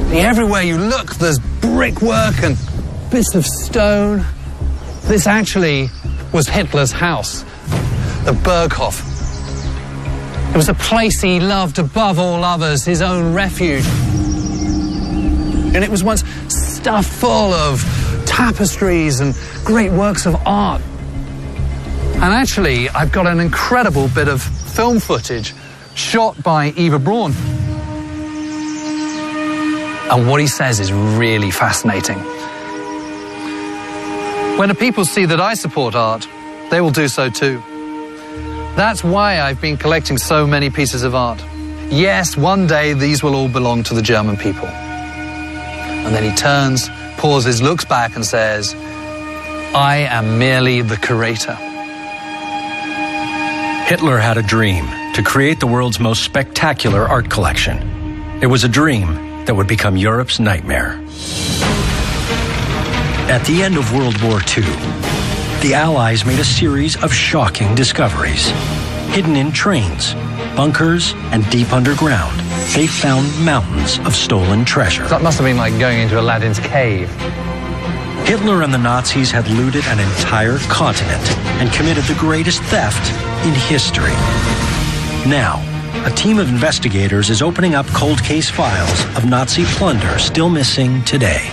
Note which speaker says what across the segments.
Speaker 1: Everywhere you look, there's brickwork and bits of stone. This actually was Hitler's house, the Berghof. It was a place he loved above all others, his own refuge. And it was once stuffed full of tapestries and great works of art. And actually, I've got an incredible bit of film footage shot by Eva Braun. And what he says is really fascinating. When the people see that I support art, they will do so too. That's why I've been collecting so many pieces of art. Yes, one day these will all belong to the German people. And then he turns, pauses, looks back and says, I am merely the curator.
Speaker 2: Hitler had a dream to create the world's most spectacular art collection. It was a dream that would become Europe's nightmare. At the end of World War II, the Allies made a series of shocking discoveries. Hidden in trains, bunkers, and deep underground, they found mountains of stolen treasure.
Speaker 1: That must have been like going into Aladdin's cave.
Speaker 2: Hitler and the Nazis had looted an entire continent and committed the greatest theft in history. Now, a team of investigators is opening up cold case files of Nazi plunder still missing today.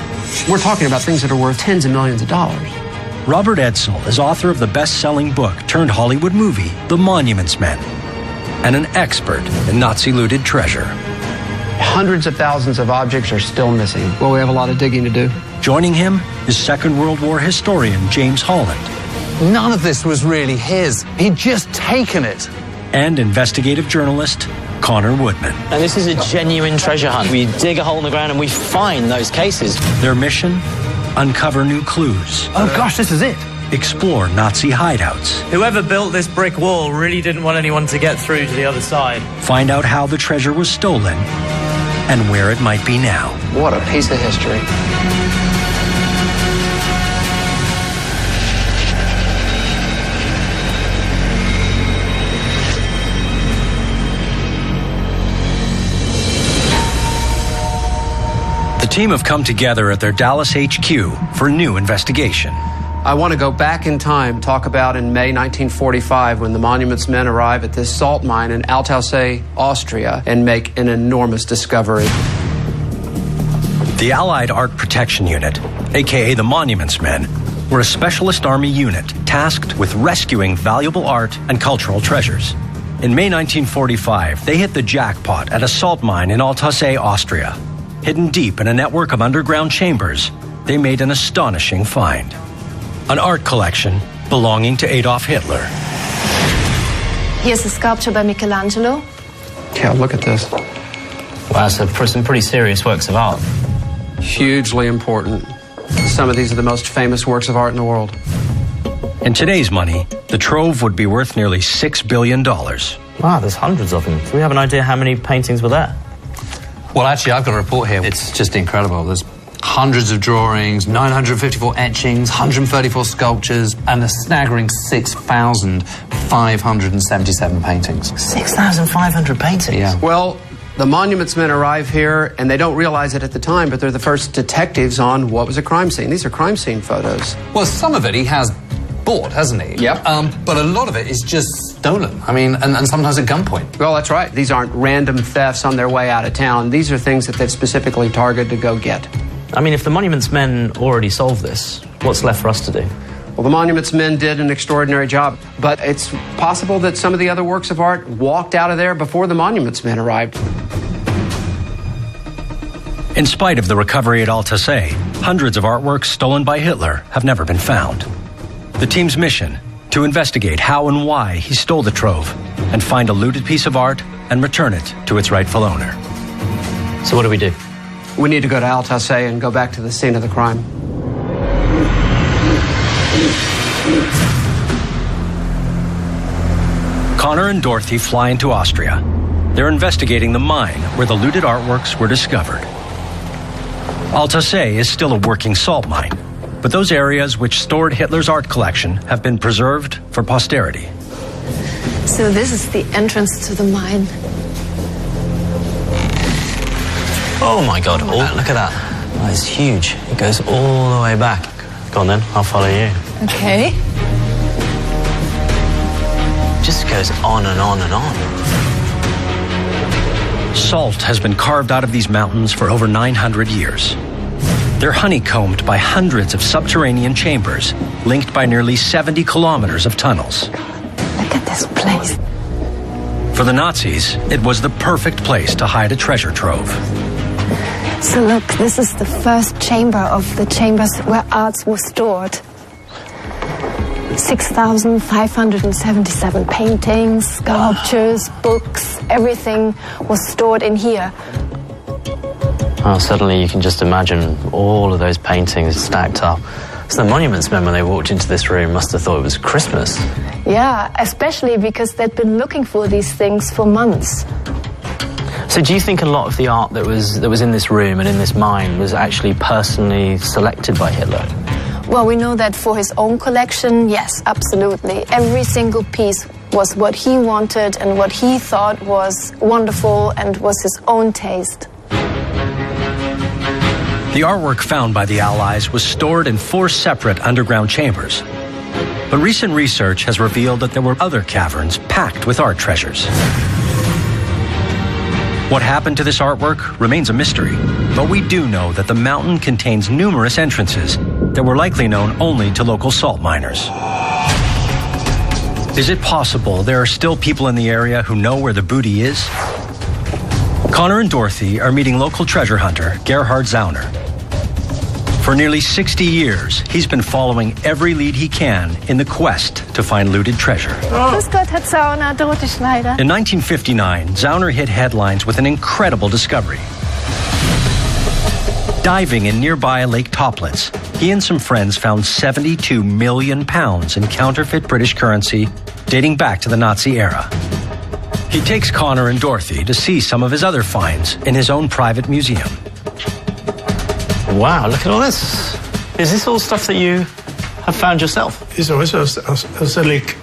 Speaker 3: We're talking about things that are worth tens of millions of dollars.
Speaker 2: Robert Edsel is author of the best-selling book turned Hollywood movie, The Monuments Men, and an expert in Nazi-looted treasure.
Speaker 3: Hundreds of thousands of objects are still missing. Well, we have a lot of digging to do.
Speaker 2: Joining him is Second World War historian James Holland.
Speaker 1: None of this was really his. He'd just taken it.
Speaker 2: And investigative journalist Connor Woodman.
Speaker 4: And this is a genuine treasure hunt. We dig a hole in the ground and we find those cases.
Speaker 2: Their mission? Uncover new clues.
Speaker 1: Oh gosh, this is it.
Speaker 2: Explore Nazi hideouts.
Speaker 5: Whoever built this brick wall really didn't want anyone to get through to the other side.
Speaker 2: Find out how the treasure was stolen and where it might be now.
Speaker 3: What a piece of history.
Speaker 2: The team have come together at their Dallas HQ for a new investigation.
Speaker 3: I want to go back in time, talk about in May 1945 when the Monuments Men arrive at this salt mine in Altaussee, Austria, and make an enormous discovery.
Speaker 2: The Allied Art Protection Unit, aka the Monuments Men, were a specialist army unit tasked with rescuing valuable art and cultural treasures. In May 1945, they hit the jackpot at a salt mine in Altaussee, Austria. Hidden deep in a network of underground chambers, they made an astonishing find. An art collection belonging to Adolf Hitler.
Speaker 6: Here's a sculpture by Michelangelo.
Speaker 3: Yeah, look at this.
Speaker 4: Wow, so some pretty serious works of art.
Speaker 3: Hugely important. Some of these are the most famous works of art in the world.
Speaker 2: In today's money, the trove would be worth nearly $6 billion.
Speaker 4: Wow, there's hundreds of them. Do we have an idea how many paintings were there?
Speaker 1: Well, actually, I've got a report here. It's just incredible. There's hundreds of drawings, 954 etchings, 134 sculptures, and a staggering 6,577 paintings.
Speaker 4: 6,500 paintings?
Speaker 1: Yeah.
Speaker 3: Well, the Monuments Men arrive here, and they don't realize it at the time, but they're the first detectives on what was a crime scene. These are crime scene photos.
Speaker 1: Well, some of it he has bought, hasn't he?
Speaker 3: Yep.
Speaker 1: But a lot of it is just stolen. I mean, and sometimes at gunpoint.
Speaker 3: Well, that's right. These aren't random thefts on their way out of town. These are things that they've specifically targeted to go get.
Speaker 4: I mean, if the Monuments Men already solved this, what's left for us to do?
Speaker 3: Well, the Monuments Men did an extraordinary job, but it's possible that some of the other works of art walked out of there before the Monuments Men arrived.
Speaker 2: In spite of the recovery at Altaussee, hundreds of artworks stolen by Hitler have never been found. The team's mission: to investigate how and why he stole the trove and find a looted piece of art and return it to its rightful owner.
Speaker 4: So what do we do?
Speaker 3: We need to go to Altaussee and go back to the scene of the crime.
Speaker 2: Connor and Dorothy fly into Austria. They're investigating the mine where the looted artworks were discovered. Altaussee is still a working salt mine, but those areas which stored Hitler's art collection have been preserved for posterity.
Speaker 6: So this is the entrance to the mine.
Speaker 4: Oh my God, look at that. That is huge. It goes all the way back. Go on then, I'll follow you.
Speaker 6: Okay.
Speaker 4: Just goes on and on and on.
Speaker 2: Salt has been carved out of these mountains for over 900 years. They're honeycombed by hundreds of subterranean chambers, linked by nearly 70 kilometers of tunnels.
Speaker 6: Look at this place.
Speaker 2: For the Nazis, it was the perfect place to hide a treasure trove.
Speaker 6: So look, this is the first chamber of the chambers where arts were stored. 6,577 paintings, sculptures, books, everything was stored in here.
Speaker 4: Well, suddenly you can just imagine all of those paintings stacked up. So the monuments men, when they walked into this room, must have thought it was Christmas.
Speaker 6: Yeah, especially because they'd been looking for these things for months.
Speaker 4: So do you think a lot of the art that was in this room and in this mine was actually personally selected by Hitler?
Speaker 6: Well, we know that for his own collection, yes, absolutely. Every single piece was what he wanted and what he thought was wonderful and was his own taste.
Speaker 2: The artwork found by the Allies was stored in 4 separate underground chambers. But recent research has revealed that there were other caverns packed with art treasures. What happened to this artwork remains a mystery, but we do know that the mountain contains numerous entrances that were likely known only to local salt miners. Is it possible there are still people in the area who know where the booty is? Connor and Dorothy are meeting local treasure hunter Gerhard Zauner. For nearly 60 years, he's been following every lead he can in the quest to find looted treasure.
Speaker 6: Grüß Gott, Herr Zauner, Dorothy Schneider.
Speaker 2: In 1959, Zauner hit headlines with an incredible discovery. Diving in nearby Lake Toplitz, he and some friends found 72 million pounds in counterfeit British currency dating back to the Nazi era. He takes Connor and Dorothy to see some of his other finds in his own private museum.
Speaker 4: Wow, look at all this. Is this all stuff that you have found yourself?
Speaker 7: It's also a lake.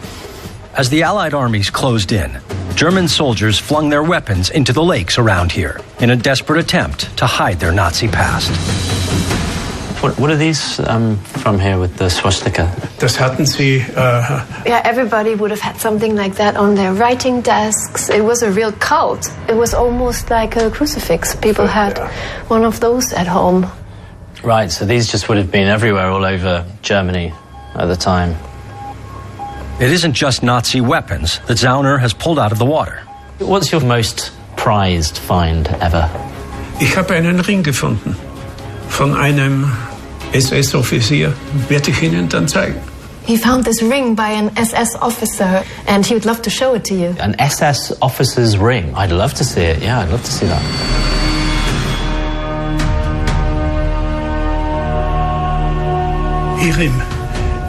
Speaker 2: As the Allied armies closed in, German soldiers flung their weapons into the lakes around here in a desperate attempt to hide their Nazi past.
Speaker 4: What are these from here with the swastika?
Speaker 7: Das hatten sie.
Speaker 6: Yeah, everybody would have had something like that on their writing desks. It was a real cult. It was almost like a crucifix. People had one of those at home.
Speaker 4: Right, so these just would have been everywhere all over Germany at the time.
Speaker 2: It isn't just Nazi weapons that Zauner has pulled out of the water.
Speaker 4: What's your most prized find ever?
Speaker 7: Ich habe einen Ring gefunden von einem SS-Offizier. Werde ich Ihnen dann zeigen.
Speaker 6: He found this ring by an SS officer and he would love to show it to you.
Speaker 4: An SS officer's ring? I'd love to see it, yeah, I'd love to see that.
Speaker 7: Hier im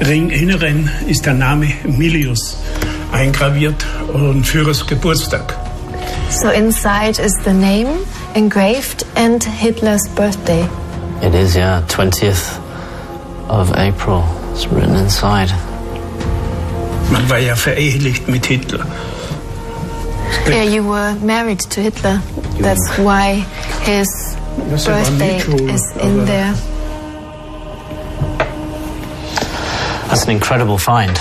Speaker 7: Ringinneren ist der Name Milius eingraviert und Führers Geburtstag.
Speaker 6: So inside is the name engraved and Hitler's birthday.
Speaker 4: It is, yeah, 20th of April. It's written inside.
Speaker 7: Man war ja verehelicht mit Hitler.
Speaker 6: Yeah, you were married to Hitler. That's why his birthday is in there.
Speaker 4: That's an incredible find.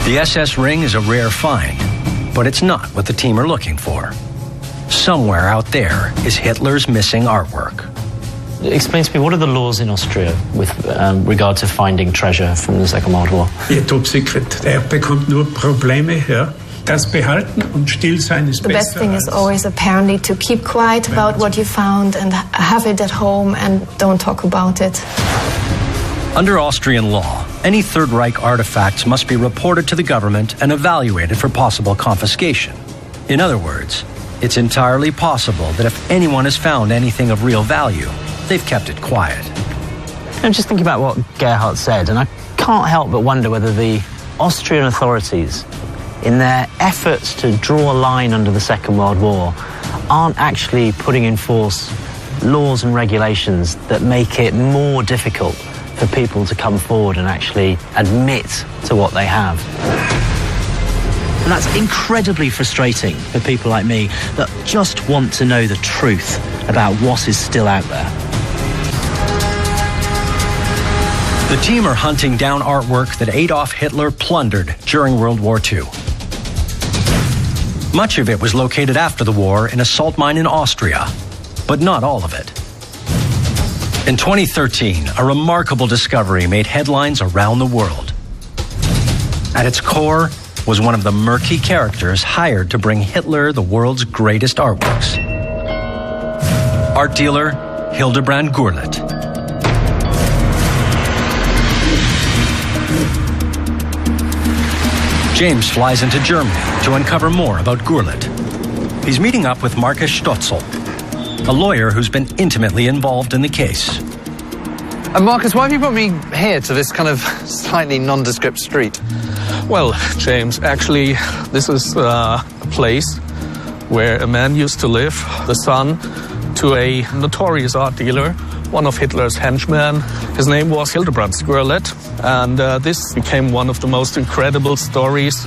Speaker 2: The SS ring is a rare find, but it's not what the team are looking for. Somewhere out there is Hitler's missing artwork.
Speaker 4: Explain to me, what are the laws in Austria with regard to finding treasure from the Second World War?
Speaker 7: Ihr Top-Secret. Er bekommt nur Probleme, ja. Das behalten und still sein ist besser.
Speaker 6: The best thing is always apparently to keep quiet about what you found and have it at home and don't talk about it.
Speaker 2: Under Austrian law, any Third Reich artifacts must be reported to the government and evaluated for possible confiscation. In other words, it's entirely possible that if anyone has found anything of real value, they've kept it quiet.
Speaker 4: I'm just thinking about what Gerhard said, and I can't help but wonder whether the Austrian authorities, in their efforts to draw a line under the Second World War, aren't actually putting in force laws and regulations that make it more difficult for people to come forward and actually admit to what they have. And that's incredibly frustrating for people like me that just want to know the truth about what is still out there.
Speaker 2: The team are hunting down artwork that Adolf Hitler plundered during World War II. Much of it was located after the war in a salt mine in Austria, but not all of it. In 2013, a remarkable discovery made headlines around the world. At its core was one of the murky characters hired to bring Hitler the world's greatest artworks. Art dealer Hildebrand Gurlitt. James flies into Germany to uncover more about Gurlitt. He's meeting up with Markus Stotzel, a lawyer who's been intimately involved in the case.
Speaker 1: And Marcus, why have you brought me here to this kind of slightly nondescript street?
Speaker 8: Well, James, actually, this is a place where a man used to live, the son to a notorious art dealer, one of Hitler's henchmen. His name was Hildebrand Gurlitt, and this became one of the most incredible stories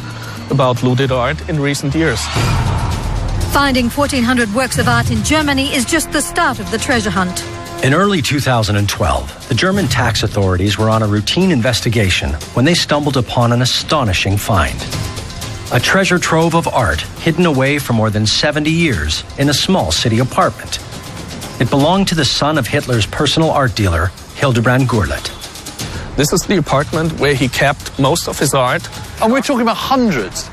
Speaker 8: about looted art in recent years.
Speaker 9: Finding 1,400 works of art in Germany is just the start of the treasure hunt.
Speaker 2: In early 2012, the German tax authorities were on a routine investigation when they stumbled upon an astonishing find. A treasure trove of art hidden away for more than 70 years in a small city apartment. It belonged to the son of Hitler's personal art dealer, Hildebrand Gurlitt.
Speaker 8: This is the apartment where he kept most of his art.
Speaker 1: And we're talking about hundreds.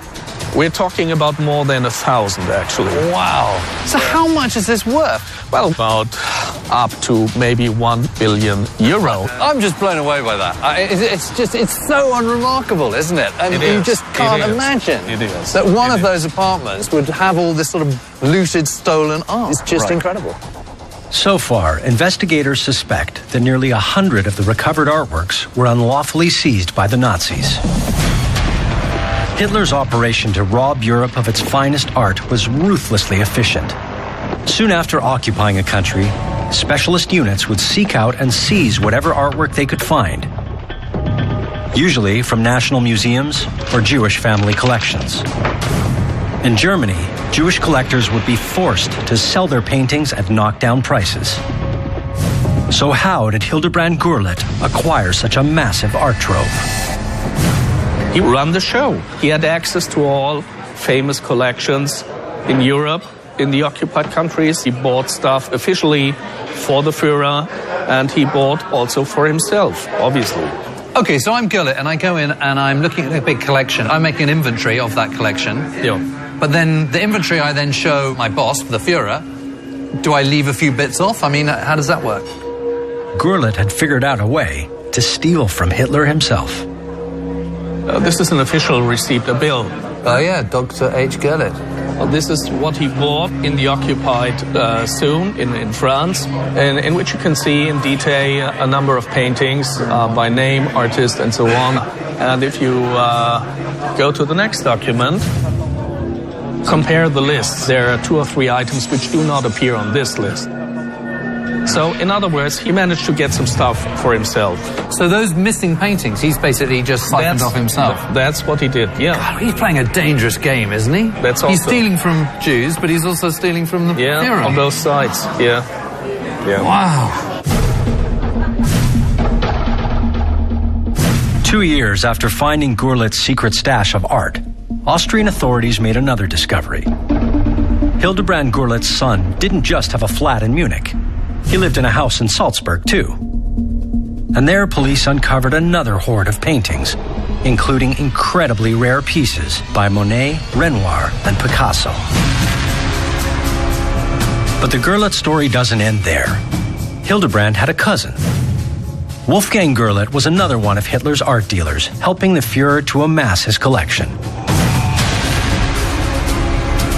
Speaker 8: We're talking about more than 1,000, actually.
Speaker 1: Wow. So how much is this worth?
Speaker 8: Well, about up to maybe €1 billion.
Speaker 1: I'm just blown away by that. It's so unremarkable, isn't it? And you just can't imagine that one of those apartments would have all this sort of looted, stolen art. It's just incredible.
Speaker 2: So far, investigators suspect that nearly 100 of the recovered artworks were unlawfully seized by the Nazis. Hitler's operation to rob Europe of its finest art was ruthlessly efficient. Soon after occupying a country, specialist units would seek out and seize whatever artwork they could find, usually from national museums or Jewish family collections. In Germany, Jewish collectors would be forced to sell their paintings at knockdown prices. So how did Hildebrand Gurlitt acquire such a massive art trove?
Speaker 8: He ran the show. He had access to all famous collections in Europe, in the occupied countries. He bought stuff officially for the Führer, and he bought also for himself, obviously.
Speaker 1: Okay, so I'm Gurlitt, and I go in and I'm looking at a big collection. I make an inventory of that collection.
Speaker 8: Yeah.
Speaker 1: But then the inventory I then show my boss, the Führer. Do I leave a few bits off? I mean, how does that work?
Speaker 2: Gurlitt had figured out a way to steal from Hitler himself.
Speaker 8: This is an official receipt, a bill.
Speaker 1: Oh yeah, Dr. H. Gurlitt.
Speaker 8: This is what he bought in the occupied zone in France, in which you can see in detail a number of paintings by name, artist, and so on. And if you go to the next document, compare the lists. There are 2 or 3 items which do not appear on this list. So, in other words, he managed to get some stuff for himself.
Speaker 1: So those missing paintings, he's basically just siphoned off himself?
Speaker 8: That's what he did, yeah.
Speaker 1: God, he's playing a dangerous game, isn't he?
Speaker 8: That's also...
Speaker 1: He's stealing from Jews, but he's also stealing from the Führer.
Speaker 8: Yeah, on both sides, yeah.
Speaker 1: Wow.
Speaker 2: 2 years after finding Gurlitt's secret stash of art, Austrian authorities made another discovery. Hildebrand Gurlitt's son didn't just have a flat in Munich. He lived in a house in Salzburg, too. And there, police uncovered another hoard of paintings, including incredibly rare pieces by Monet, Renoir, and Picasso. But the Gurlitt story doesn't end there. Hildebrand had a cousin. Wolfgang Gurlitt was another one of Hitler's art dealers, helping the Führer to amass his collection.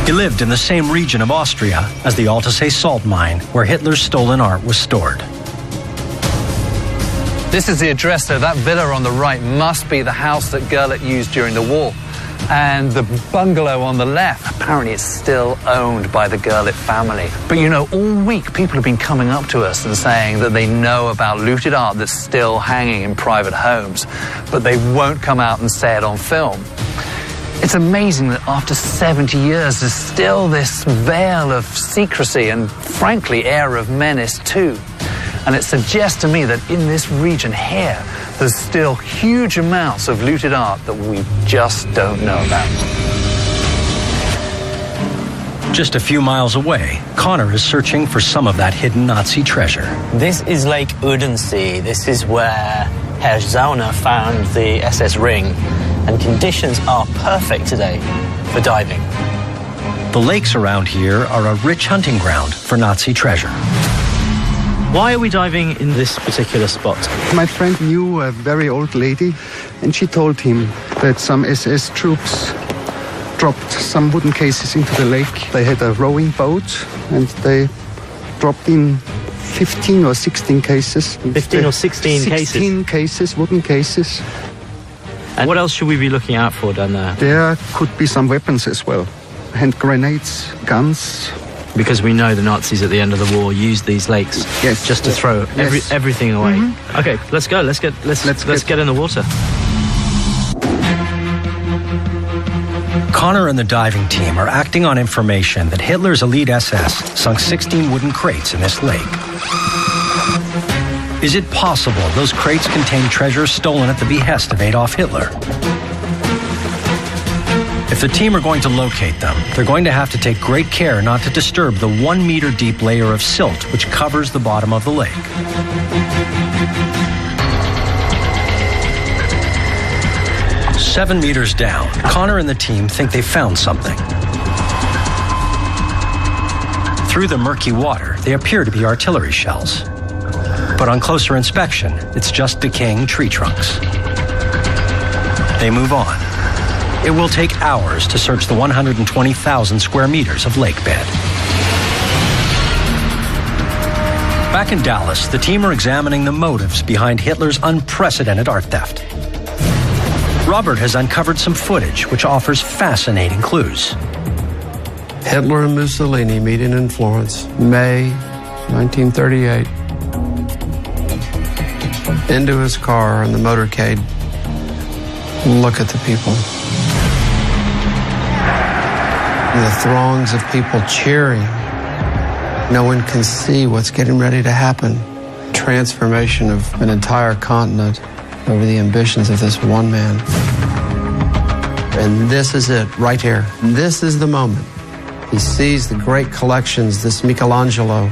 Speaker 2: He lived in the same region of Austria as the Altasee salt mine, where Hitler's stolen art was stored.
Speaker 1: This is the address there. That villa on the right must be the house that Gurlitt used during the war. And the bungalow on the left, apparently it's still owned by the Gurlitt family. But you know, all week people have been coming up to us and saying that they know about looted art that's still hanging in private homes, but they won't come out and say it on film. It's amazing that after 70 years, there's still this veil of secrecy and, frankly, air of menace too. And it suggests to me that in this region here, there's still huge amounts of looted art that we just don't know about.
Speaker 2: Just a few miles away, Connor is searching for some of that hidden Nazi treasure.
Speaker 4: This is Lake Udensee. This is where Herr Zauner found the SS ring, and conditions are perfect today for diving.
Speaker 2: The lakes around here are a rich hunting ground for Nazi treasure.
Speaker 4: Why are we diving in this particular spot?
Speaker 10: My friend knew a very old lady, and she told him that some SS troops dropped some wooden cases into the lake. They had a rowing boat, and they dropped in 15 or 16 cases.
Speaker 4: 15 or 16 cases?
Speaker 10: 16 cases, wooden cases.
Speaker 4: And what else should we be looking out for down there?
Speaker 10: There could be some weapons as well. Hand grenades, guns.
Speaker 4: Because we know the Nazis at the end of the war used these lakes just to throw everything away. Mm-hmm. Okay, let's go. Let's get in the water.
Speaker 2: Connor and the diving team are acting on information that Hitler's elite SS sunk 16 wooden crates in this lake. Is it possible those crates contain treasure stolen at the behest of Adolf Hitler? If the team are going to locate them, they're going to have to take great care not to disturb the 1 meter deep layer of silt which covers the bottom of the lake. Seven meters down, Connor and the team think they found something. Through the murky water, they appear to be artillery shells. But on closer inspection, it's just decaying tree trunks. They move on. It will take hours to search the 120,000 square meters of lake bed. Back in Dallas, the team are examining the motives behind Hitler's unprecedented art theft. Robert has uncovered some footage which offers fascinating clues.
Speaker 3: Hitler and Mussolini meeting in Florence, May 1938. Into his car in the motorcade. Look at the people. The throngs of people cheering. No one can see what's getting ready to happen. Transformation of an entire continent over the ambitions of this one man. And this is it, right here. This is the moment. He sees the great collections, this Michelangelo,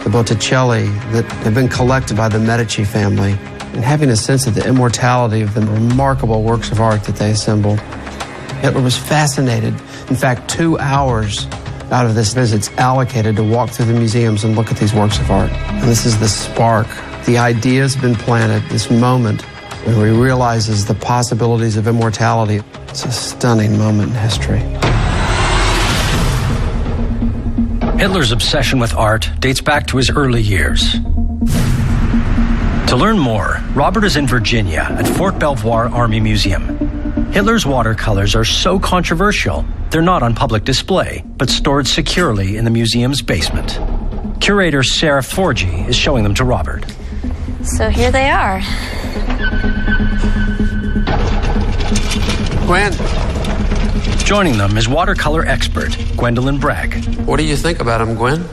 Speaker 3: the Botticelli, that have been collected by the Medici family, and having a sense of the immortality of the remarkable works of art that they assembled. Hitler was fascinated. In fact, 2 hours out of this visit's allocated to walk through the museums and look at these works of art. And this is the spark. The idea's been planted, this moment when he realizes the possibilities of immortality. It's a stunning moment in history.
Speaker 2: Hitler's obsession with art dates back to his early years. To learn more, Robert is in Virginia at Fort Belvoir Army Museum. Hitler's watercolors are so controversial, they're not on public display, but stored securely in the museum's basement. Curator Sarah Forgy is showing them to Robert.
Speaker 11: So here they are.
Speaker 3: Gwen.
Speaker 2: Joining them is watercolor expert Gwendolyn Bragg.
Speaker 3: What do you think about them, Gwen?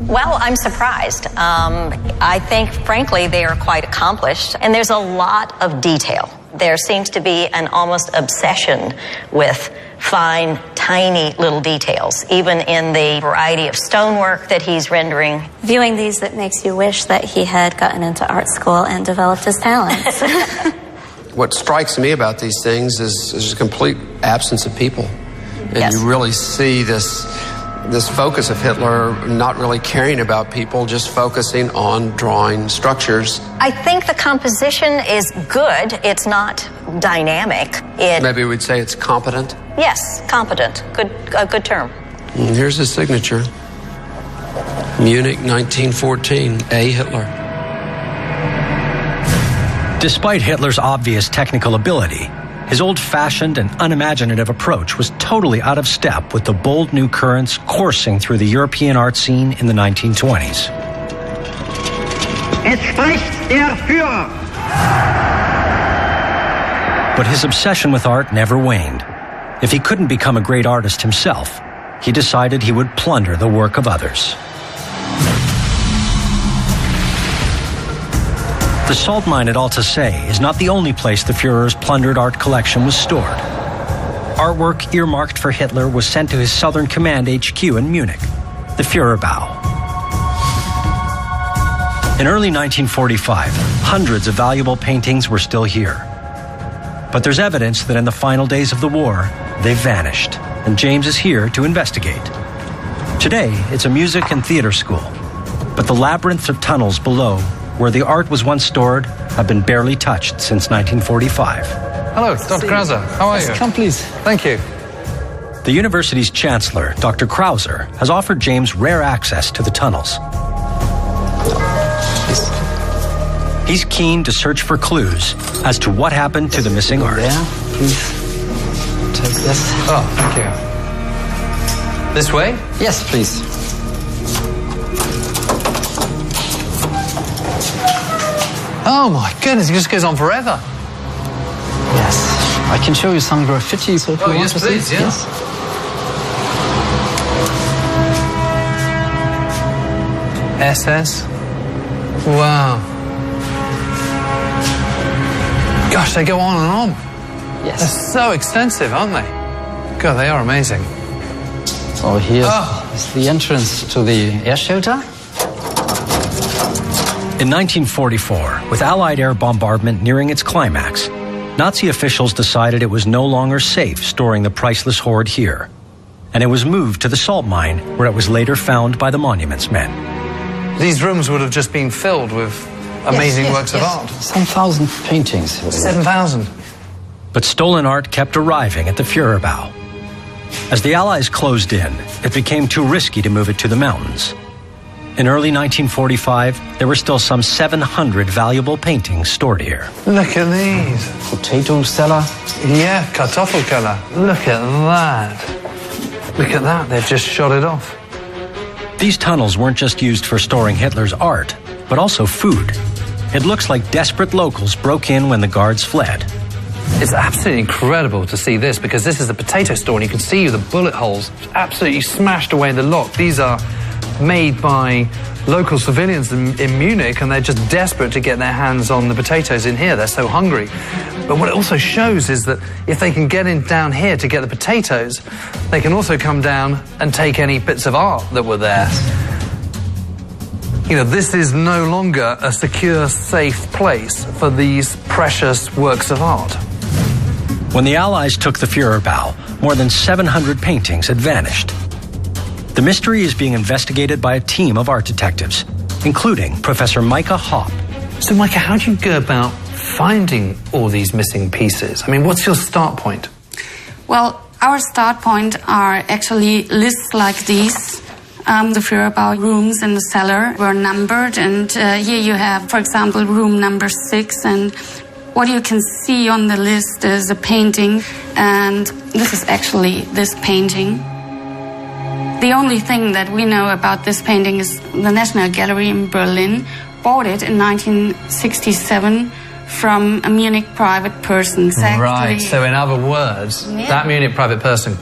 Speaker 11: Well, I'm surprised. I think, frankly, they are quite accomplished, and there's a lot of detail. There seems to be an almost obsession with fine, tiny little details, even in the variety of stonework that he's rendering.
Speaker 12: Viewing these, that makes you wish that he had gotten into art school and developed his talents.
Speaker 3: What strikes me about these things is a complete absence of people. And
Speaker 11: Yes.
Speaker 3: you really see this focus of Hitler not really caring about people, just focusing on drawing structures.
Speaker 11: I think the composition is good. It's not dynamic.
Speaker 3: Maybe we'd say it's competent.
Speaker 11: Yes, competent. A good term.
Speaker 3: And here's his signature. Munich, 1914, A. Hitler.
Speaker 2: Despite Hitler's obvious technical ability, his old-fashioned and unimaginative approach was totally out of step with the bold new currents coursing through the European art scene in the 1920s.
Speaker 13: Es spricht der Führer.
Speaker 2: But his obsession with art never waned. If he couldn't become a great artist himself, he decided he would plunder the work of others. The salt mine at Alsace is not the only place the Führer's plundered art collection was stored. Artwork earmarked for Hitler was sent to his Southern Command HQ in Munich, the Führerbau. In early 1945, hundreds of valuable paintings were still here. But there's evidence that in the final days of the war, they vanished, and James is here to investigate. Today, it's a music and theater school, but the labyrinth of tunnels below, where the art was once stored, have been barely touched since 1945.
Speaker 1: Hello, Dr. Krauser. How are you?
Speaker 13: Come, please.
Speaker 1: Thank you.
Speaker 2: The university's chancellor, Dr. Krauser, has offered James rare access to the tunnels. He's keen to search for clues as to what happened to the missing art.
Speaker 13: There, please take this.
Speaker 1: Oh, thank you. This way?
Speaker 13: Yes, please.
Speaker 1: Oh my goodness, it just goes on forever.
Speaker 13: Yes, I can show you some graffiti. So if you want
Speaker 1: yes,
Speaker 13: to
Speaker 1: please,
Speaker 13: see.
Speaker 1: yes. SS. Wow. Gosh, they go on and on.
Speaker 13: Yes.
Speaker 1: They're so extensive, aren't they? God, they are amazing.
Speaker 13: So here is the entrance to the air shelter.
Speaker 2: In 1944, with Allied air bombardment nearing its climax, Nazi officials decided it was no longer safe storing the priceless hoard here, and it was moved to the salt mine, where it was later found by the Monuments Men.
Speaker 1: These rooms would have just been filled with amazing works of art.
Speaker 13: Some 1,000 paintings.
Speaker 1: 7,000.
Speaker 2: But stolen art kept arriving at the Führerbau. As the Allies closed in, it became too risky to move it to the mountains. In early 1945, there were still some 700 valuable paintings stored here.
Speaker 1: Look at these.
Speaker 13: Potato cellar.
Speaker 1: Yeah, Kartoffelkeller. Look at that. Look at that, they've just shot it off.
Speaker 2: These tunnels weren't just used for storing Hitler's art, but also food. It looks like desperate locals broke in when the guards fled.
Speaker 1: It's absolutely incredible to see this, because this is the potato store, and you can see the bullet holes absolutely smashed away in the lock. These are made by local civilians in Munich, and they're just desperate to get their hands on the potatoes in here. They're so hungry. But what it also shows is that if they can get in down here to get the potatoes, they can also come down and take any bits of art that were there. You know, this is no longer a secure, safe place for these precious works of art.
Speaker 2: When the Allies took the Führerbau, more than 700 paintings had vanished. The mystery is being investigated by a team of art detectives, including Professor Micah Hopp.
Speaker 1: So, Micah, how do you go about finding all these missing pieces? I mean, what's your start point?
Speaker 14: Well, our start point are actually lists like these. The Führerbau rooms in the cellar were numbered, and here you have, for example, room number 6, and what you can see on the list is a painting, and this is actually this painting. The only thing that we know about this painting is the National Gallery in Berlin bought it in 1967 from a Munich private person. Exactly.
Speaker 1: Right, so in other words, that Munich private person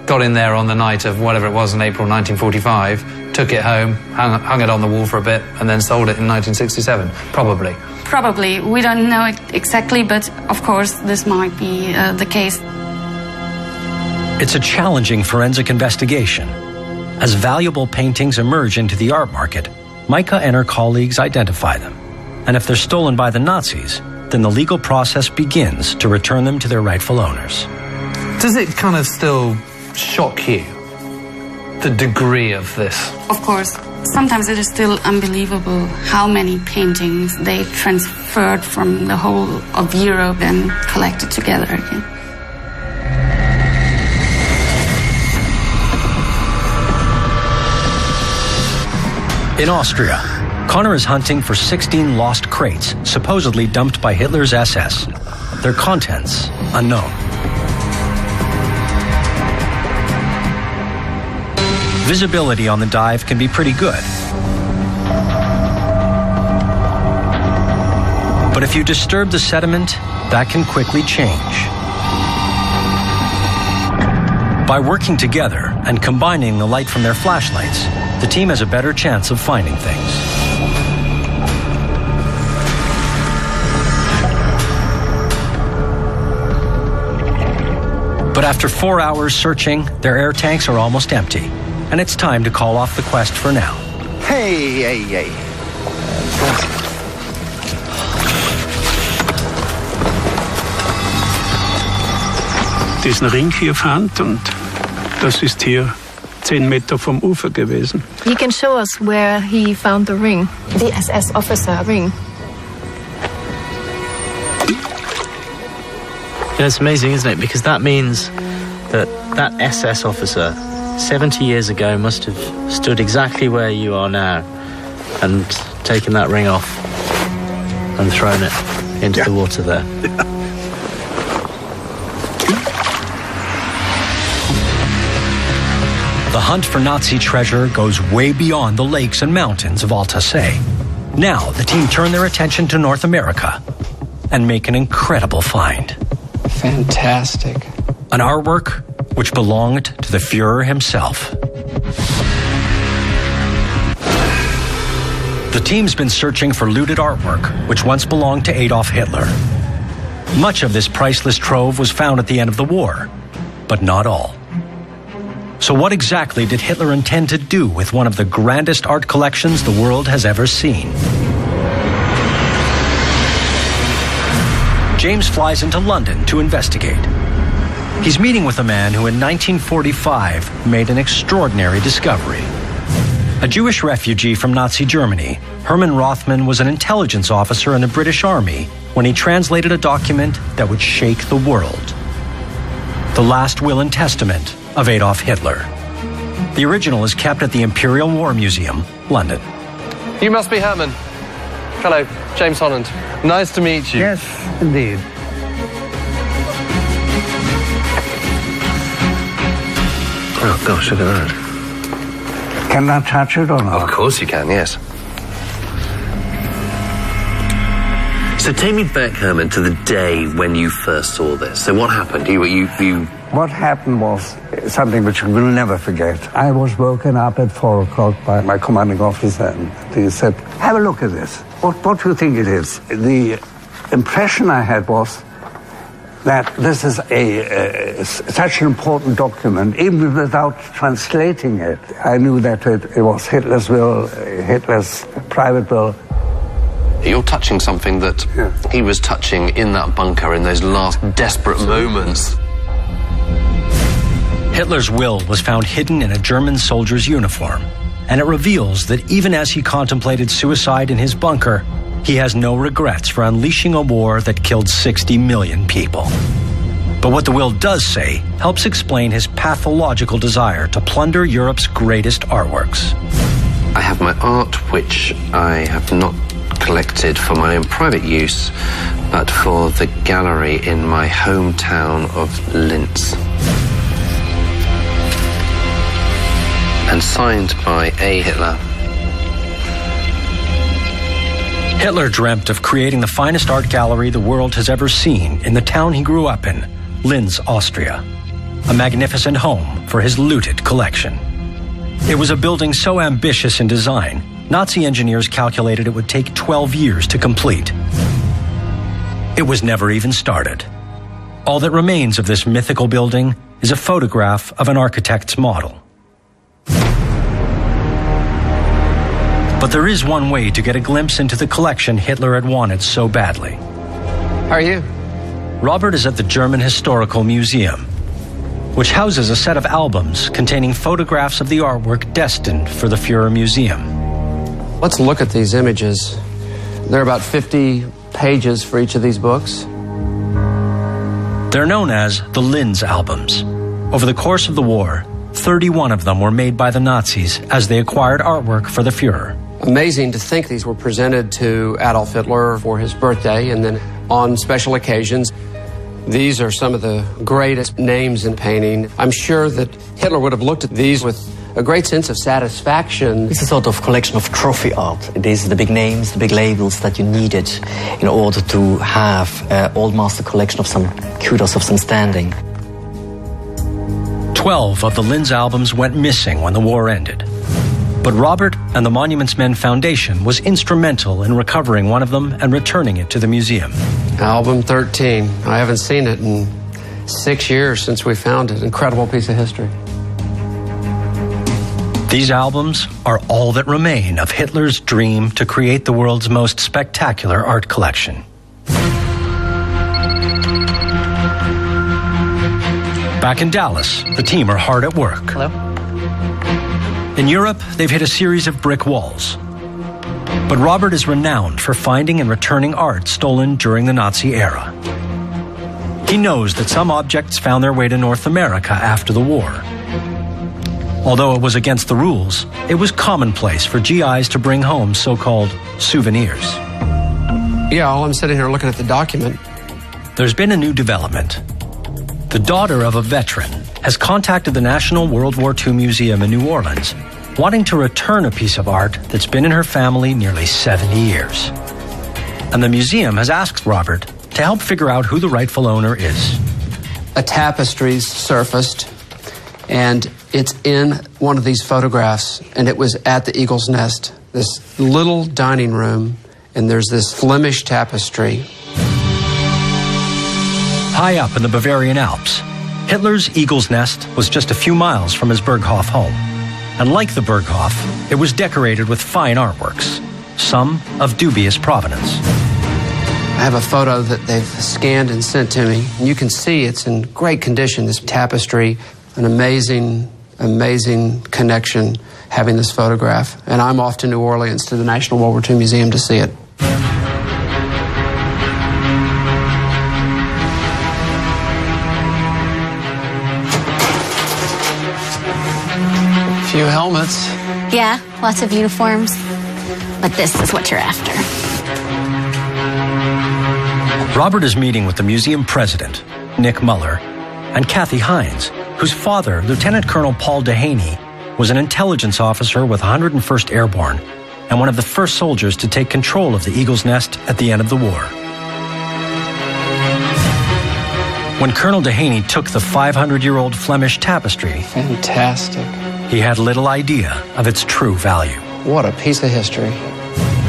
Speaker 1: got in there on the night of whatever it was in April 1945, took it home, hung it on the wall for a bit, and then sold it in 1967, probably.
Speaker 14: Probably. We don't know it exactly, but of course this might be the case.
Speaker 2: It's a challenging forensic investigation. As valuable paintings emerge into the art market, Micah and her colleagues identify them. And if they're stolen by the Nazis, then the legal process begins to return them to their rightful owners.
Speaker 1: Does it kind of still shock you, the degree of this?
Speaker 14: Of course. Sometimes it is still unbelievable how many paintings they transferred from the whole of Europe and collected together again.
Speaker 2: In Austria, Connor is hunting for 16 lost crates supposedly dumped by Hitler's SS. Their contents unknown. Visibility on the dive can be pretty good. But if you disturb the sediment, that can quickly change. By working together and combining the light from their flashlights, the team has a better chance of finding things. But after 4 hours searching, their air tanks are almost empty, and it's time to call off the quest for now.
Speaker 15: Hey.
Speaker 7: Diesen Ring hier fand und das ist hier 10 Meter vom Ufer gewesen.
Speaker 6: He can show us where he found the ring, the SS officer ring.
Speaker 4: And it's amazing, isn't it? Because that means that SS officer 70 years ago must have stood exactly where you are now and taken that ring off and thrown it into the water there.
Speaker 2: The hunt for Nazi treasure goes way beyond the lakes and mountains of Alsace. Now, the team turn their attention to North America and make an incredible find.
Speaker 3: Fantastic.
Speaker 2: An artwork which belonged to the Führer himself. The team's been searching for looted artwork which once belonged to Adolf Hitler. Much of this priceless trove was found at the end of the war, but not all. So what exactly did Hitler intend to do with one of the grandest art collections the world has ever seen? James flies into London to investigate. He's meeting with a man who in 1945 made an extraordinary discovery. A Jewish refugee from Nazi Germany, Hermann Rothman was an intelligence officer in the British Army when he translated a document that would shake the world. The Last Will and Testament of Adolf Hitler. The original is kept at the Imperial War Museum, London.
Speaker 16: You must be Herman. Hello, James Holland. Nice to meet you.
Speaker 17: Yes, indeed.
Speaker 16: Oh, gosh, look at that.
Speaker 17: Can I touch it or not?
Speaker 16: Of course you can, yes. So take me back, Herman, to the day when you first saw this. So what happened?
Speaker 17: What happened was something which we will never forget. I was woken up at 4 o'clock by my commanding officer, and he said, have a look at this. What do you think it is? The impression I had was that this is such an important document, even without translating it. I knew that it was Hitler's will, Hitler's private will.
Speaker 16: You're touching something that he was touching in that bunker in those last desperate moments.
Speaker 2: Hitler's will was found hidden in a German soldier's uniform, and it reveals that even as he contemplated suicide in his bunker, he has no regrets for unleashing a war that killed 60 million people. But what the will does say helps explain his pathological desire to plunder Europe's greatest artworks.
Speaker 16: I have my art, which I have not collected for my own private use, but for the gallery in my hometown of Linz. And signed by A. Hitler.
Speaker 2: Hitler dreamt of creating the finest art gallery the world has ever seen in the town he grew up in, Linz, Austria. A magnificent home for his looted collection. It was a building so ambitious in design, Nazi engineers calculated it would take 12 years to complete. It was never even started. All that remains of this mythical building is a photograph of an architect's model. But there is one way to get a glimpse into the collection Hitler had wanted so badly.
Speaker 16: How are you?
Speaker 2: Robert is at the German Historical Museum, which houses a set of albums containing photographs of the artwork destined for the Führer Museum.
Speaker 3: Let's look at these images. There are about 50 pages for each of these books.
Speaker 2: They're known as the Linz albums. Over the course of the war, 31 of them were made by the Nazis as they acquired artwork for the Führer.
Speaker 3: Amazing to think these were presented to Adolf Hitler for his birthday and then on special occasions. These are some of the greatest names in painting. I'm sure that Hitler would have looked at these with a great sense of satisfaction.
Speaker 4: It's a sort of collection of trophy art. It is the big names, the big labels that you needed in order to have an old master collection of some kudos, of some standing.
Speaker 2: 12 of the Linz albums went missing when the war ended. But Robert and the Monuments Men Foundation was instrumental in recovering one of them and returning it to the museum.
Speaker 3: Album 13. I haven't seen it in 6 years since we found it. Incredible piece of history.
Speaker 2: These albums are all that remain of Hitler's dream to create the world's most spectacular art collection. Back in Dallas, the team are hard at work.
Speaker 13: Hello.
Speaker 2: In Europe, they've hit a series of brick walls. But Robert is renowned for finding and returning art stolen during the Nazi era. He knows that some objects found their way to North America after the war. Although it was against the rules, it was commonplace for GIs to bring home so-called souvenirs.
Speaker 3: Yeah, while I'm sitting here looking at the document.
Speaker 2: There's been a new development. The daughter of a veteran has contacted the National World War II Museum in New Orleans, wanting to return a piece of art that's been in her family nearly 70 years. And the museum has asked Robert to help figure out who the rightful owner is.
Speaker 3: A tapestry's surfaced, and it's in one of these photographs, and it was at the Eagle's Nest, this little dining room, and there's this Flemish tapestry.
Speaker 2: High up in the Bavarian Alps, Hitler's Eagle's Nest was just a few miles from his Berghof home. And like the Berghof, it was decorated with fine artworks, some of dubious provenance.
Speaker 3: I have a photo that they've scanned and sent to me, and you can see it's in great condition, this tapestry, an amazing, amazing connection having this photograph. And I'm off to New Orleans to the National World War II Museum to see it. Few helmets.
Speaker 12: Yeah, lots of uniforms. But this is what you're after.
Speaker 2: Robert is meeting with the museum president, Nick Muller, and Kathy Hines, whose father, Lieutenant Colonel Paul Dehaney, was an intelligence officer with 101st Airborne and one of the first soldiers to take control of the Eagle's Nest at the end of the war. When Colonel Dehaney took the 500-year-old Flemish tapestry,
Speaker 3: fantastic,
Speaker 2: he had little idea of its true value.
Speaker 3: What a piece of history.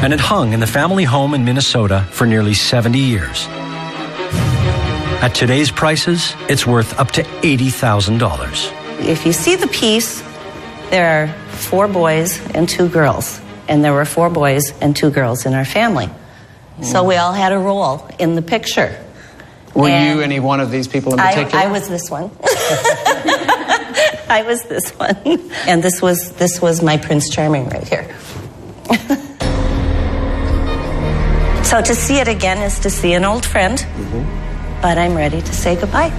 Speaker 2: And it hung in the family home in Minnesota for nearly 70 years. At today's prices, it's worth up to $80,000.
Speaker 11: If you see the piece, there are 4 boys and 2 girls. And there were 4 boys and 2 girls in our family. So we all had a role in the picture.
Speaker 3: Were you any one of these people in particular?
Speaker 11: I was this one. I was this one. And this was my Prince Charming right here. So to see it again is to see an old friend. Mm-hmm. But I'm ready to say goodbye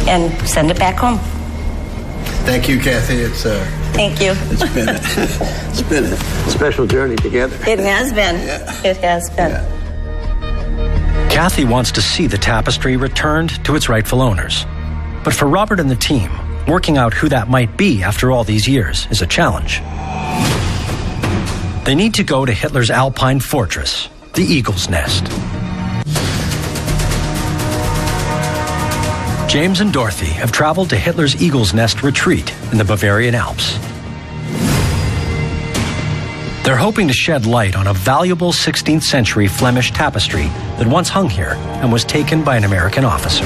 Speaker 11: and send it back home.
Speaker 18: Thank you, Kathy.
Speaker 11: Thank you.
Speaker 18: It's been a special journey together.
Speaker 11: It has been. Yeah. It has been.
Speaker 18: Yeah.
Speaker 2: Kathy wants to see the tapestry returned to its rightful owners. But for Robert and the team, working out who that might be after all these years is a challenge. They need to go to Hitler's Alpine fortress, the Eagle's Nest. James and Dorothy have traveled to Hitler's Eagle's Nest retreat in the Bavarian Alps. They're hoping to shed light on a valuable 16th century Flemish tapestry that once hung here and was taken by an American officer.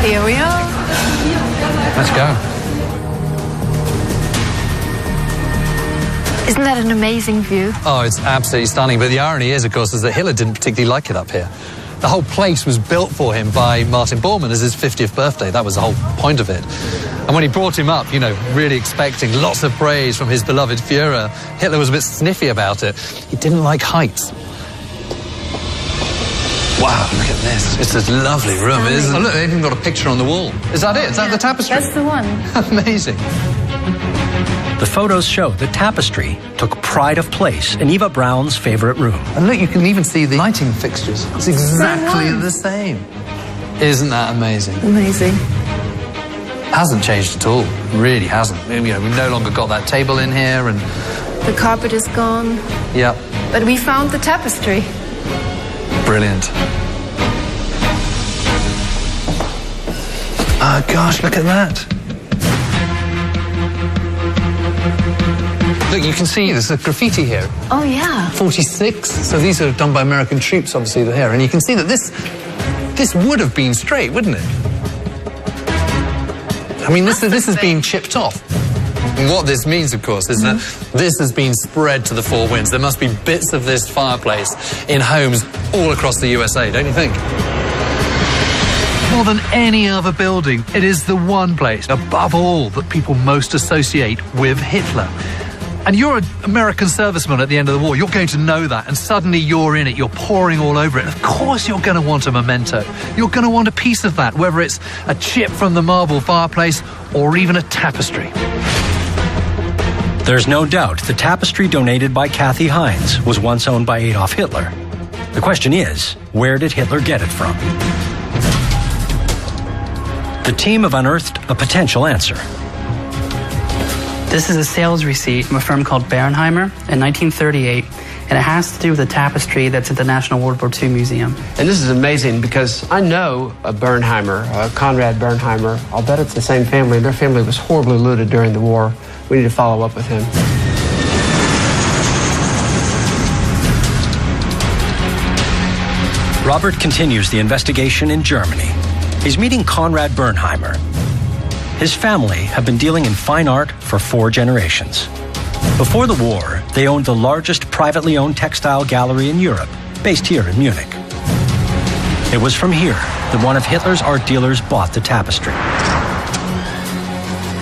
Speaker 6: Here we are.
Speaker 1: Let's go.
Speaker 6: Isn't that an amazing view?
Speaker 1: Oh, it's absolutely stunning. But the irony is, of course, is that Hitler didn't particularly like it up here. The whole place was built for him by Martin Bormann as his 50th birthday. That was the whole point of it. And when he brought him up, you know, really expecting lots of praise from his beloved Führer, Hitler was a bit sniffy about it. He didn't like heights. Wow, look at this. It's this lovely room, isn't it? Oh, look, they've even got a picture on the wall. Is that it? Is that the tapestry?
Speaker 6: That's the one.
Speaker 1: Amazing.
Speaker 2: The photos show the tapestry took pride of place in Eva Braun's favorite room.
Speaker 1: And look, you can even see the lighting fixtures. It's exactly the same. Isn't that amazing?
Speaker 6: Amazing.
Speaker 1: Hasn't changed at all. It really hasn't. You know, we've no longer got that table in here and...
Speaker 6: The carpet is gone.
Speaker 1: Yep.
Speaker 6: But we found the tapestry.
Speaker 1: Brilliant. Oh, gosh, look at that. Look, you can see there's a graffiti here.
Speaker 6: Oh, yeah.
Speaker 1: 46. So these are done by American troops, obviously, here. And you can see that this would have been straight, wouldn't it? I mean, this has been chipped off. And what this means, of course, is that this has been spread to the four winds. There must be bits of this fireplace in homes all across the USA, don't you think? More than any other building, it is the one place, above all, that people most associate with Hitler. And you're an American serviceman at the end of the war. You're going to know that, and suddenly you're in it. You're pouring all over it. Of course you're going to want a memento. You're going to want a piece of that, whether it's a chip from the marble fireplace or even a tapestry.
Speaker 2: There's no doubt the tapestry donated by Kathy Hines was once owned by Adolf Hitler. The question is, where did Hitler get it from? The team have unearthed a potential answer.
Speaker 19: This is a sales receipt from a firm called Bernheimer in 1938, and it has to do with a tapestry that's at the National World War II Museum.
Speaker 3: And this is amazing because I know a Bernheimer, Conrad Bernheimer. I'll bet it's the same family. Their family was horribly looted during the war. We need to follow up with him.
Speaker 2: Robert continues the investigation in Germany. He's meeting Conrad Bernheimer. His family have been dealing in fine art for 4 generations. Before the war, they owned the largest privately owned textile gallery in Europe, based here in Munich. It was from here that one of Hitler's art dealers bought the tapestry.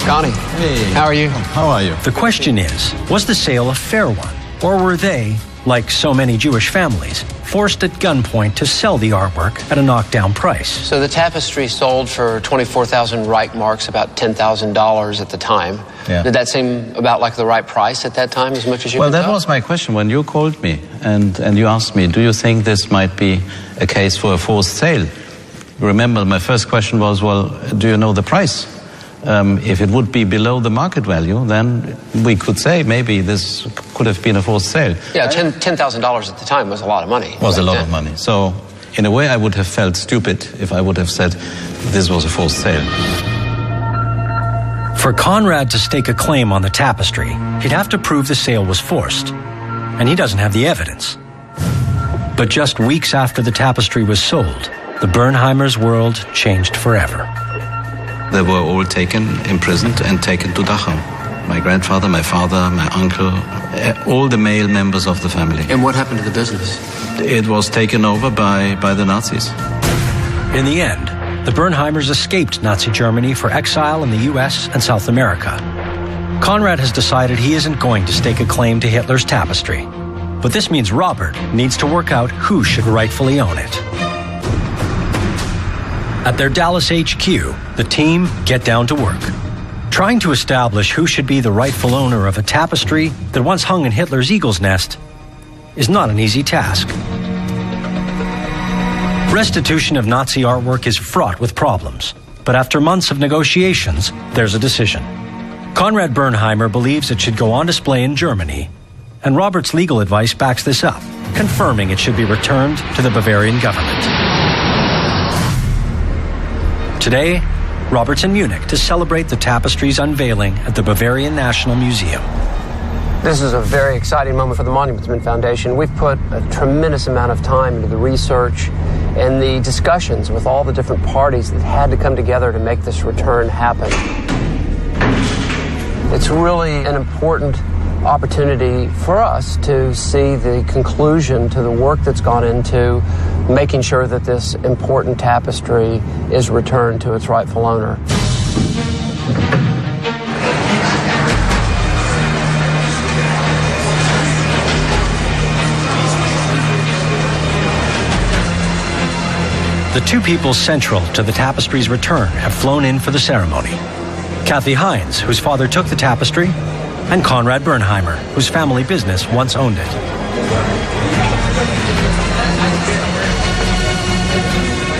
Speaker 3: Connie,
Speaker 20: hey,
Speaker 3: how are you?
Speaker 20: How are you?
Speaker 2: The question is, was the sale a fair one? Or were they, like so many Jewish families, forced at gunpoint to sell the artwork at a knockdown price?
Speaker 3: So the tapestry sold for 24,000 Reich marks, about $10,000 at the time.
Speaker 20: Yeah.
Speaker 3: Did that seem about like the right price at that time, as much as you
Speaker 20: Well,
Speaker 3: could
Speaker 20: that
Speaker 3: tell?
Speaker 20: was my question when you called me and you asked me, do you think this might be a case for a forced sale? Remember, my first question was, well, do you know the price? If it would be below the market value, then we could say maybe this could have been a forced sale.
Speaker 3: Yeah, $10,000 at the time was a lot of money.
Speaker 20: Was a lot of money. So, in a way, I would have felt stupid if I would have said this was a forced sale.
Speaker 2: For Conrad to stake a claim on the tapestry, he'd have to prove the sale was forced. And he doesn't have the evidence. But just weeks after the tapestry was sold, the Bernheimers' world changed forever.
Speaker 20: They were all taken, imprisoned, and taken to Dachau. My grandfather, my father, my uncle, all the male members of the family.
Speaker 3: And what happened to the business?
Speaker 20: It was taken over by the Nazis.
Speaker 2: In the end, the Bernheimers escaped Nazi Germany for exile in the US and South America. Conrad has decided he isn't going to stake a claim to Hitler's tapestry. But this means Robert needs to work out who should rightfully own it. At their Dallas HQ, the team get down to work. Trying to establish who should be the rightful owner of a tapestry that once hung in Hitler's eagle's nest is not an easy task. Restitution of Nazi artwork is fraught with problems, but after months of negotiations, there's a decision. Conrad Bernheimer believes it should go on display in Germany, and Robert's legal advice backs this up, confirming it should be returned to the Bavarian government. Today, Robert's in Munich to celebrate the tapestry's unveiling at the Bavarian National Museum.
Speaker 3: This is a very exciting moment for the Monuments Men Foundation. We've put a tremendous amount of time into the research and the discussions with all the different parties that had to come together to make this return happen. It's really an important opportunity for us to see the conclusion to the work that's gone into making sure that this important tapestry is returned to its rightful owner.
Speaker 2: The 2 people central to the tapestry's return have flown in for the ceremony. Kathy Hines, whose father took the tapestry, and Conrad Bernheimer, whose family business once owned it.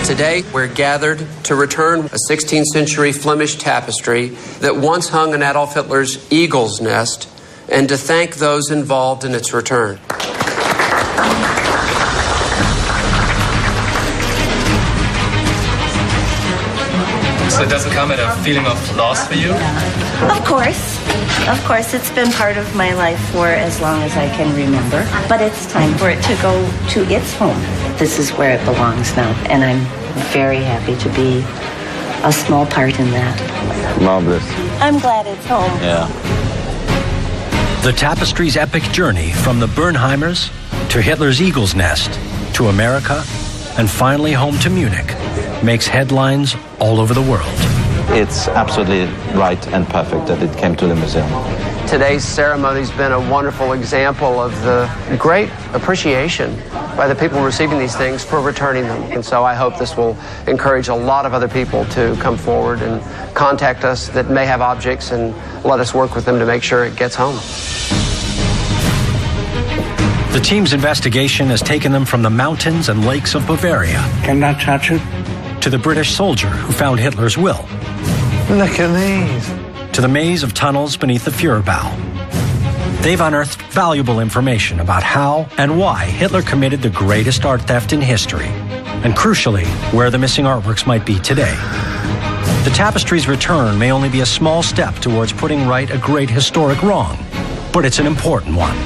Speaker 3: Today, we're gathered to return a 16th century Flemish tapestry that once hung in Adolf Hitler's eagle's nest, and to thank those involved in its return.
Speaker 21: So it doesn't come at a feeling of loss for you?
Speaker 22: Of course. Of course, it's been part of my life for as long as I can remember. But it's time for it to go to its home. This is where it belongs now, and I'm very happy to be a small part in that.
Speaker 20: Marvelous.
Speaker 22: I'm glad it's home.
Speaker 20: Yeah.
Speaker 2: The tapestry's epic journey from the Bernheimers to Hitler's Eagle's Nest to America and finally home to Munich makes headlines all over the world.
Speaker 20: It's absolutely right and perfect that it came to the museum.
Speaker 3: Today's ceremony's been a wonderful example of the great appreciation by the people receiving these things for returning them. And so I hope this will encourage a lot of other people to come forward and contact us that may have objects and let us work with them to make sure it gets home.
Speaker 2: The team's investigation has taken them from the mountains and lakes of Bavaria.
Speaker 17: Cannot touch it.
Speaker 2: To the British soldier who found Hitler's will.
Speaker 1: Look at these.
Speaker 2: To the maze of tunnels beneath the Führerbau. They've unearthed valuable information about how and why Hitler committed the greatest art theft in history, and crucially, where the missing artworks might be today. The tapestry's return may only be a small step towards putting right a great historic wrong, but it's an important one.